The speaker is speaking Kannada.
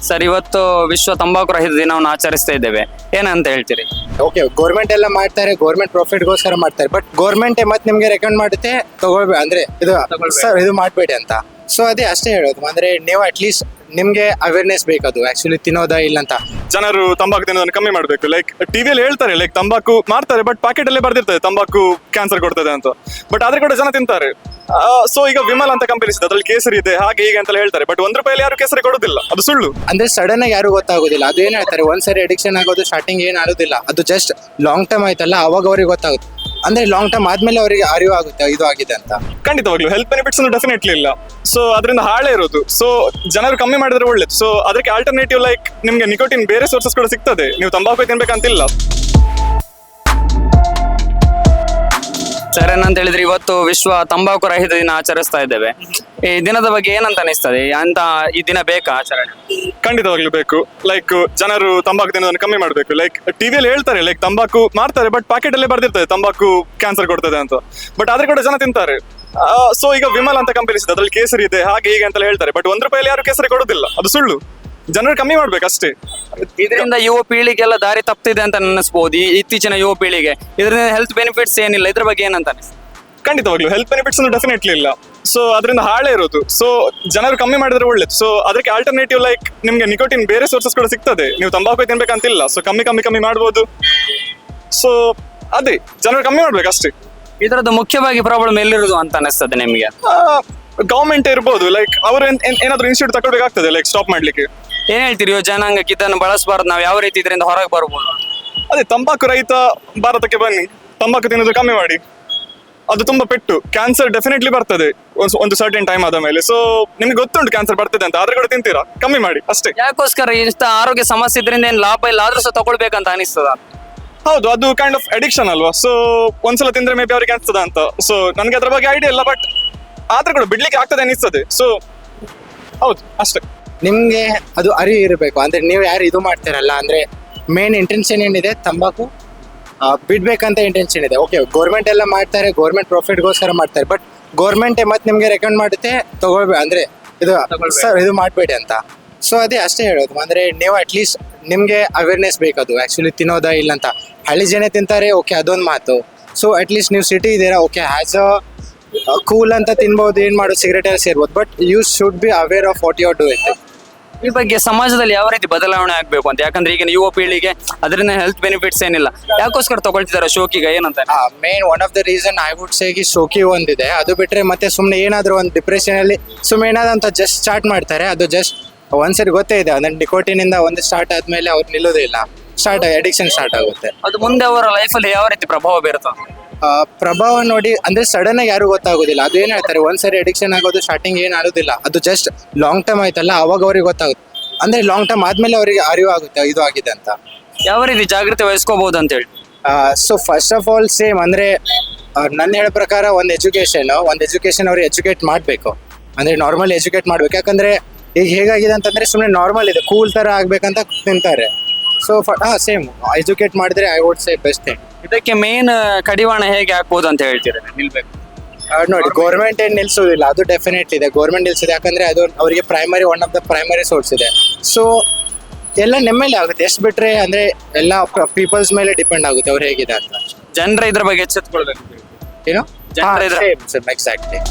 ಸರ್, ಇವತ್ತು ವಿಶ್ವ ತಂಬಾಕು ರಹಿತ ದಿನವನ್ನು ಆಚರಿಸ್ತಾ ಇದ್ದೇವೆ, ಏನಂತ ಹೇಳ್ತೀರಿ? ಓಕೆ, ಗೌರ್ಮೆಂಟ್ ಎಲ್ಲ ಮಾಡ್ತಾರೆ, ಗೌರ್ಮೆಂಟ್ ಪ್ರಾಫಿಟ್ಗೋಸ್ಕರ ಮಾಡ್ತಾರೆ. ಬಟ್ ಗೌರ್ಮೆಂಟ್ ಮತ್ತೆ ನಿಮ್ಗೆ ರೆಕಮೆಂಡ್ ಮಾಡುತ್ತೆ ತಗೊಳ್ಬೇಕು ಅಂದ್ರೆ ಇದು ಸರ್ ಇದು ಮಾಡಬೇಡಿ ಅಂತ. ಸೊ ಅದೇ ಅಷ್ಟೇ ಹೇಳೋದು. ಅಂದ್ರೆ ನೀವು ಅಟ್ಲೀಸ್ಟ್ ನಿಮ್ಗೆ ಅವೇರ್ನೆಸ್ ಬೇಕದು ಆಕ್ಚುಲಿ ತಿನ್ನೋದಾ ಇಲ್ಲ ಅಂತ. ಜನರು ತಂಬಾಕು ತಿನ್ನೋದನ್ನು ಕಮ್ಮಿ ಮಾಡಬೇಕು. ಲೈಕ್ ಟಿವಿಯಲ್ಲಿ ಹೇಳ್ತಾರೆ ಲೈಕ್ ತಂಬಾಕು ಮಾಡ್ತಾರೆ, ಬಟ್ ಪ್ಯಾಕೆಟ್ ಅಲ್ಲೇ ಬರ್ದಿರ್ತದೆ ತಂಬಾಕು ಕ್ಯಾನ್ಸರ್ ಕೊಡ್ತದೆ ಅಂತ. ಬಟ್ ಆದ್ರೆ ಕೂಡ ಜನ ತಿಂತಾರೆ. ಸೊ ಈಗ ವಿಮಲ್ ಅಂತ ಕಂಪನೀಸ್ ಇದೆ, ಅದ್ರಲ್ಲಿ ಕೇಸರಿ ಇದೆ ಹಾಗೆ ಹೀಗೆ ಅಂತೆಲ್ಲ ಹೇಳ್ತಾರೆ. ಬಟ್ ₹1 ಯಾರು ಕೇಸರಿ ಕೊಡೋದಿಲ್ಲ, ಅದು ಸುಳ್ಳು. ಅಂದ್ರೆ ಸಡನ್ ಆಗಿ ಯಾರು ಗೊತ್ತಾಗೋದಿಲ್ಲ. ಅದು ಏನ್ ಹೇಳ್ತಾರೆ, ಒಂದ್ಸರಿ ಅಡಿಕ್ಷನ್ ಆಗೋದು ಸ್ಟಾರ್ಟಿಂಗ್ ಏನ್ ಆಗೋದಿಲ್ಲ, ಅದು ಜಸ್ಟ್ ಲಾಂಗ್ ಟರ್ಮ್ ಆಯ್ತಲ್ಲ ಅವಾಗ ಅವ್ರಿಗೆ ಗೊತ್ತಾಗುತ್ತೆ. ಅಂದ್ರೆ ಲಾಂಗ್ ಟರ್ಮ್ ಆದ್ಮೇಲೆ ಅವರಿಗೆ ಅರಿವು ಆಗುತ್ತೆ ಇದು ಆಗಿದೆ ಅಂತ. ಖಂಡಿತವಾಗ್ಲು ಹೆಲ್ತ್ ಬೆನಿಫಿಟ್ಸ್ ಡೆಫಿನೆಟ್ಲಿ ಇಲ್ಲ. ಸೊ ಅದರಿಂದ ಹಾಳೇ ಇರೋದು. ಸೊ ಜನರು ಕಮ್ಮಿ ಮಾಡಿದ್ರೆ ಒಳ್ಳೇದು. ಸೊ ಅದಕ್ಕೆ ಆಲ್ಟರ್ನೇಟಿವ್ ಲೈಕ್ ನಿಮ್ಗೆ ನಿಕೋಟಿನ್ ಬೇರೆ ಸೋರ್ಸಸ್ ಕೂಡ ಸಿಗ್ತದೆ, ನೀವು ತಂಬಾಕು ತಿನ್ಬೇಕಂತಿಲ್ಲ. ಸರ್, ಏನಂತ ಹೇಳಿದ್ರೆ ಇವತ್ತು ವಿಶ್ವ ತಂಬಾಕು ರಹಿತ ದಿನ ಆಚರಿಸ್ತಾ ಇದ್ದೇವೆ. ಈ ದಿನದ ಬಗ್ಗೆ ಏನಂತ ಅನಿಸ್ತದೆ? ಅಂತ ಈ ದಿನ ಬೇಕಾ ಆಚರಣೆ? ಖಂಡಿತವಾಗ್ಲೂ ಬೇಕು. ಲೈಕ್ ಜನರು ತಂಬಾಕು ತಿನ್ನೋದನ್ನು ಕಮ್ಮಿ ಮಾಡಬೇಕು. ಲೈಕ್ ಟಿವಿಯಲ್ಲಿ ಹೇಳ್ತಾರೆ ಲೈಕ್ ತಂಬಾಕು ಮಾಡ್ತಾರೆ, ಬಟ್ ಪ್ಯಾಕೆಟ್ ಅಲ್ಲೇ ಬರ್ದಿರ್ತದೆ ತಂಬಾಕು ಕ್ಯಾನ್ಸರ್ ಕೊಡ್ತದೆ ಅಂತ. ಬಟ್ ಆದ್ರೆ ಕೂಡ ಜನ ತಿಂತಾರೆ. ಸೊ ಈಗ ವಿಮಲ್ ಅಂತ ಕಂಪನೀಸ್ ಇದೆ, ಅದ್ರಲ್ಲಿ ಕೇಸರಿ ಇದೆ ಹಾಗೆ ಹೀಗೆ ಅಂತೆಲ್ಲ ಹೇಳ್ತಾರೆ. ಬಟ್ ₹1 ಯಾರು ಕೇಸರಿ ಕೊಡೋದಿಲ್ಲ, ಅದು ಸುಳ್ಳು. ಜನರು ಕಮ್ಮಿ ಮಾಡ್ಬೇಕು ಅಷ್ಟೇ. ಇದರಿಂದ ಯುವ ಪೀಳಿಗೆಲ್ಲ ದಾರಿ ತಪ್ಪಿದೆ ಅಂತ ಅನ್ನಿಸ್ಬೋದು. ಇತ್ತೀಚಿನ ಯುವ ಪೀಳಿಗೆ ಇದರಿಂದ ಹೆಲ್ತ್ ಬೆನಿಫಿಟ್ಸ್ ಏನಿಲ್ಲ, ಇದ್ರ ಬಗ್ಗೆ ಏನಂತ ಅನಿಸ್ತದೆ? ಖಂಡಿತವಾಗ್ಲು ಹೆಲ್ತ್ ಬೆನಿಫಿಟ್ಸ್ ಡೆಫಿನೆಟ್ಲಿ ಇಲ್ಲ. ಸೊ ಅದರಿಂದ ಹಾಳೇ ಇರೋದು. ಸೊ ಜನರು ಕಮ್ಮಿ ಮಾಡಿದ್ರೆ ಒಳ್ಳೇದು. ಸೊ ಅದಕ್ಕೆ ಆಲ್ಟರ್ನೇಟಿವ್ ಲೈಕ್ ನಿಮ್ಗೆ ನಿಕೋಟಿನ್ ಬೇರೆ ಸೋರ್ಸಸ್ ಕೂಡ ಸಿಗ್ತದೆ, ನೀವು ತಂಬಾಕು ತಿನ್ಬೇಕಂತಿಲ್ಲ. ಸೊ ಕಮ್ಮಿ ಮಾಡ್ಬೋದು. ಸೊ ಅದೇ ಜನರು ಕಮ್ಮಿ ಮಾಡ್ಬೇಕು ಅಷ್ಟೇ. ಇದರದ್ದು ಮುಖ್ಯವಾಗಿ ಪ್ರಾಬ್ಲಮ್ ಎಲ್ಲಿರೋದು ಅಂತ ಅನಿಸ್ತದೆ ನಿಮಗೆ? ಗೌರ್ಮೆಂಟ್ ಇರ್ಬೋದು, ಲೈಕ್ ಅವರು ಏನಾದ್ರು ಇನ್ಸ್ಟಿಟ್ಯೂಟ್ ತಗೊಳ್ಬೇಕಾಗ್ತದೆ ಲೈಕ್ ಸ್ಟಾಪ್ ಮಾಡ್ಲಿಕ್ಕೆ. ಏನ್ ಹೇಳ್ತೀರಿ ಜನಾಂಗಕ್ಕೆ ಇದನ್ನು ಬಳಸಬಾರ್ದು, ನಾವು ಯಾವ ರೀತಿ ಇದರಿಂದ ಹೊರಗೆ ಬರ್ಬೋದು? ಅದೇ ತಂಬಾಕು ರಹಿತ ಭಾರತಕ್ಕೆ ಬನ್ನಿ, ತಂಬಾಕು ತಿನ್ನೋದು ಕಮ್ಮಿ ಮಾಡಿ. ಅದು ತುಂಬಾ ಪೆಟ್ಟು. ಕ್ಯಾನ್ಸರ್ ಡೆಫಿನೆಟ್ಲಿ ಬರ್ತದೆ ಒಂದು ಸರ್ಟನ್ ಟೈಮ್ ಆದ ಮೇಲೆ. ಸೊ ನಿಮ್ಗೆ ಗೊತ್ತುಂಟು ಕ್ಯಾನ್ಸರ್ ಬರ್ತದೆ ಅಂತ, ಆದ್ರೆ ಕೂಡ ತಿಂತೀರಾ? ಕಮ್ಮಿ ಮಾಡಿ ಅಷ್ಟೇ. ಯಾಕೋಸ್ಕರ ಇಷ್ಟ ಆರೋಗ್ಯ ಸಮಸ್ಯೆ ಇದರಿಂದ ಏನು ಲಾಭ ಇಲ್ಲ, ಆದ್ರೂ ಸಹ ತಗೊಳ್ಬೇಕಂತ ಅನಿಸ್ತದ? ಹೌದು, ಅದು ಕೈಂಡ್ ಆಫ್ ಅಡಿಕ್ಷನ್ ಅಲ್ವಾ. ಸೊ ಒಂದ್ಸಲ ತಿಂದ್ರೆ ಮೇ ಬಿ ಅವ್ರಿಗೆ ಅನ್ಸ್ತದ ಅಂತ. ಸೊ ನನ್ಗೆ ಅದ್ರ ಬಗ್ಗೆ ಐಡಿಯಾ ಇಲ್ಲ, ಬಟ್ ಆದ್ರೆ ಕೂಡ ಬಿಡ್ಲಿಕ್ಕೆ ಆಗ್ತದೆ ಅನಿಸ್ತದೆ. ಸೊ ಹೌದು ಅಷ್ಟೇ. ನಿಮ್ಗೆ ಅದು ಅರಿವು ಇರಬೇಕು. ಅಂದ್ರೆ ನೀವು ಯಾರು ಇದು ಮಾಡ್ತೀರಲ್ಲ, ಅಂದ್ರೆ ಮೇನ್ ಇಂಟೆನ್ಷನ್ ಏನಿದೆ, ತಂಬಾಕು ಬಿಡ್ಬೇಕಂತ ಇಂಟೆನ್ಷನ್ ಇದೆ. ಓಕೆ, ಗೌರ್ಮೆಂಟ್ ಎಲ್ಲ ಮಾಡ್ತಾರೆ, ಗೌರ್ಮೆಂಟ್ ಪ್ರಾಫಿಟ್ಗೋಸ್ಕರ ಮಾಡ್ತಾರೆ. ಬಟ್ ಗೌರ್ಮೆಂಟ್ ಮತ್ತೆ ನಿಮ್ಗೆ ರೆಕಮೆಂಡ್ ಮಾಡುತ್ತೆ ತಗೊಳ್ಬೇಕು ಅಂದ್ರೆ ಇದು ಸರ್ ಇದು ಮಾಡಬೇಡಿ ಅಂತ. ಸೊ ಅದೇ ಅಷ್ಟೇ ಹೇಳೋದು. ಅಂದ್ರೆ ನೀವು ಅಟ್ಲೀಸ್ಟ್ ನಿಮ್ಗೆ ಅವೇರ್ನೆಸ್ ಬೇಕದು ಆಕ್ಚುಲಿ ತಿನ್ನೋದಾ ಇಲ್ಲ ಅಂತ. ಹಳ್ಳಿ ಜನ ತಿಂತಾರೆ, ಓಕೆ ಅದೊಂದು ಮಾತು. ಸೊ ಅಟ್ಲೀಸ್ಟ್ ನೀವು ಸಿಟಿ ಇದ್ದೀರಾ, ಓಕೆ ಆಸ್ ಅ ಕೂಲ್ ಅಂತ ತಿನ್ಬೋದು, ಏನ್ ಮಾಡೋದು ಸಿಗರೇಟ್ ಎಲ್ಲ ಸೇರ್ಬೋದು. But you should be aware of what you are doing. ಈ ಬಗ್ಗೆ ಸಮಾಜದಲ್ಲಿ ಯಾವ ರೀತಿ ಬದಲಾವಣೆ ಆಗ್ಬೇಕು ಅಂತ? ಯಾಕಂದ್ರೆ ಈಗಿನ ಯುವ ಪೀಳಿಗೆ ಅದರಿಂದ ಹೆಲ್ತ್ ಬೆನಿಫಿಟ್ಸ್ ಏನಿಲ್ಲ, ಯಾಕೋಸ್ಕರ ತಗೊಳ್ತಿದಾರೆ ಶೋಕಿಗೆ ಏನಂತ? Main one of the reason I would say ಶೋಕಿ ಒಂದಿದೆ. ಅದು ಬಿಟ್ರೆ ಮತ್ತೆ ಸುಮ್ಮನೆ ಏನಾದ್ರು ಒಂದು ಡಿಪ್ರೆಷನ್ ಅಲ್ಲಿ ಸುಮ್ಮನೆ ಏನಾದ್ರು ಅಂತ ಜಸ್ಟ್ ಸ್ಟಾರ್ಟ್ ಮಾಡ್ತಾರೆ. ಅದು ಜಸ್ಟ್ ಒಂದ್ಸರಿ ಗೊತ್ತೇ ಇದೆ, ಅಂದ್ರೆ ನಿಕೋಟಿನ್ ಇಂದ ಒಂದು ಸ್ಟಾರ್ಟ್ ಆದ್ಮೇಲೆ ಅವ್ರು ನಿಲ್ಲೋದಿಲ್ಲ, ಅಡಿಕ್ಷನ್ ಸ್ಟಾರ್ಟ್ ಆಗುತ್ತೆ. ಅದು ಮುಂದೆ ಅವರ ಲೈಫಲ್ಲಿ ಯಾವ ರೀತಿ ಪ್ರಭಾವ ಬೀರುತ್ತದೆ? ಪ್ರಭಾವ ನೋಡಿ, ಅಂದ್ರೆ ಸಡನ್ ಆಗಿ ಯಾರು ಗೊತ್ತಾಗೋದಿಲ್ಲ. ಅದು ಏನ್ ಹೇಳ್ತಾರೆ, ಒಂದ್ಸರಿ ಅಡಿಕ್ಷನ್ ಆಗೋದು ಸ್ಟಾರ್ಟಿಂಗ್ ಏನ್ ಆಗೋದಿಲ್ಲ, ಅದು ಜಸ್ಟ್ ಲಾಂಗ್ ಟರ್ಮ್ ಆಯ್ತಲ್ಲ ಅವಾಗ ಅವ್ರಿಗೆ ಗೊತ್ತಾಗುತ್ತೆ. ಅಂದ್ರೆ ಲಾಂಗ್ ಟರ್ಮ್ ಆದ್ಮೇಲೆ ಅವರಿಗೆ ಅರಿವು ಆಗುತ್ತೆ ಇದು ಆಗಿದೆ ಅಂತ. ಯಾವ ರೀತಿ ಜಾಗೃತಿ ವಹಿಸ್ಕೋಬಹುದು ಅಂತ ಹೇಳಿ? So first of all same ಅಂದ್ರೆ ನನ್ನ ಹೇಳೋ ಪ್ರಕಾರ ಒಂದು ಎಜುಕೇಶನ್ ಅವ್ರಿಗೆ ಎಜುಕೇಟ್ ಮಾಡಬೇಕು. ಅಂದ್ರೆ ನಾರ್ಮಲ್ ಎಜುಕೇಟ್ ಮಾಡ್ಬೇಕು. ಯಾಕಂದ್ರೆ ಈಗ ಹೇಗಾಗಿದೆ ಅಂತಂದ್ರೆ ಸುಮ್ಮನೆ ನಾರ್ಮಲ್ ಇದೆ, ಕೂಲ್ ತರ ಆಗ್ಬೇಕಂತ ತಿಂತಾರೆ. ಸೊ ಸೇಮ್ ಎಜುಕೇಟ್ ಮಾಡಿದ್ರೆ I would say best thing. ಇದಕ್ಕೆ ಮೇನ್ ಕಡಿವಾಣ ಹೇಗೆ ಹಾಕ್ಬೋದು ಅಂತ ಹೇಳ್ತೀರಾ? ನಿಲ್ಬೇಕು ನೋಡಿ, ಗೌರ್ಮೆಂಟ್ ಏನ್ ನಿಲ್ಸೋದಿಲ್ಲ, ಅದು ಡೆಫಿನೆಟ್ಲಿ ಇದೆ. ಗೌರ್ಮೆಂಟ್ ನಿಲ್ಸಿದೆ, ಯಾಕಂದ್ರೆ ಅದು ಅವರಿಗೆ one of the primary source ಇದೆ. ಸೊ ಎಲ್ಲ ನಿಮ್ಮ ಮೇಲೆ ಆಗುತ್ತೆ. ಎಷ್ಟು ಬಿಟ್ರೆ ಅಂದ್ರೆ ಎಲ್ಲ ಪೀಪಲ್ಸ್ ಮೇಲೆ ಡಿಪೆಂಡ್ ಆಗುತ್ತೆ ಅವ್ರು ಹೇಗಿದೆ ಅಂತ. ಜನರ ಇದ್ರ ಬಗ್ಗೆ ಎಚ್ಚೆತ್ಕೊಳ್ಬೇಕು. ಏನೋ ಜನರ ಎಕ್ಸಾಕ್ಟ್ಲಿ.